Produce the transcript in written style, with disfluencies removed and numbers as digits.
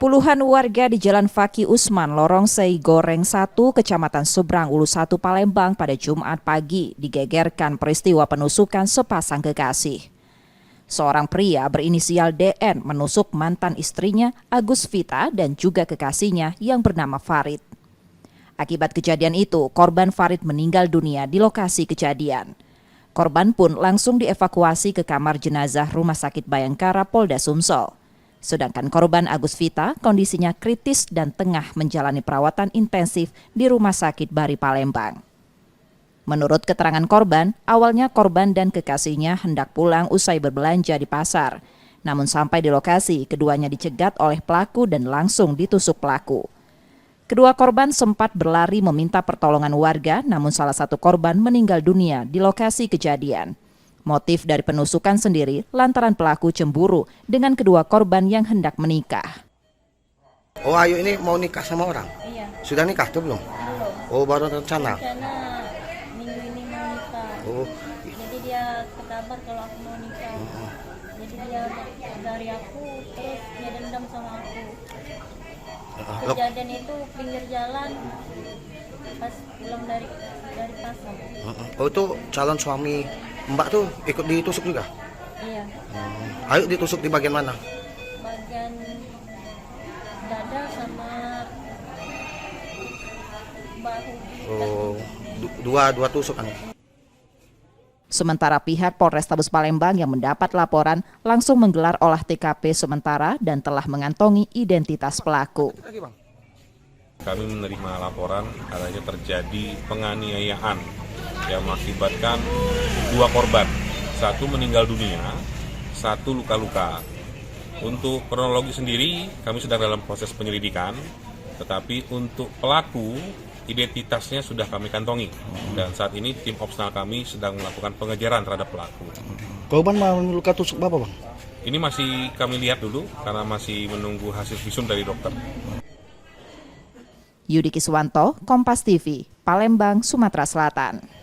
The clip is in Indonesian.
Puluhan warga di Jalan Faki Usman, Lorong Sei Goreng 1, Kecamatan Seberang Ulu 1, Palembang pada Jumat pagi digegerkan peristiwa penusukan sepasang kekasih. Seorang pria berinisial DN menusuk mantan istrinya Agus Vita dan juga kekasihnya yang bernama Farid. Akibat kejadian itu, korban Farid meninggal dunia di lokasi kejadian. Korban pun langsung dievakuasi ke kamar jenazah Rumah Sakit Bayangkara Polda Sumsel. Sedangkan korban Agus Vita kondisinya kritis dan tengah menjalani perawatan intensif di Rumah Sakit Bari Palembang. Menurut keterangan korban, awalnya korban dan kekasihnya hendak pulang usai berbelanja di pasar. Namun sampai di lokasi, keduanya dicegat oleh pelaku dan langsung ditusuk pelaku. Kedua korban sempat berlari meminta pertolongan warga, namun salah satu korban meninggal dunia di lokasi kejadian. Motif dari penusukan sendiri lantaran pelaku cemburu dengan kedua korban yang hendak menikah. Oh, Ayu ini mau nikah sama orang? Iya. Sudah nikah tuh belum? Belum. Oh, baru rencana? Rencana minggu ini mau nikah. Oh. Jadi dia kabar kalau aku mau nikah. Jadi dia dari aku, terus dia dendam sama aku. Kejadian itu pinggir jalan pas pulang dari pasar. Oh, itu calon suami Mbak tuh ikut ditusuk juga? Iya. Ayu ditusuk di bagian mana? Bagian dada sama bahu. Oh, dua tusukan. Sementara pihak Polrestabes Palembang yang mendapat laporan langsung menggelar olah TKP sementara dan telah mengantongi identitas pelaku. Kami menerima laporan adanya terjadi penganiayaan yang mengakibatkan dua korban, satu meninggal dunia, satu luka-luka. Untuk kronologi sendiri kami sedang dalam proses penyelidikan, tetapi untuk pelaku identitasnya sudah kami kantongi dan saat ini tim opsional kami sedang melakukan pengejaran terhadap pelaku. Korban mengalami luka tusuk apa, Bang? Ini masih kami lihat dulu karena masih menunggu hasil visum dari dokter. Yudi Kiswanto, Kompas TV, Palembang, Sumatera Selatan.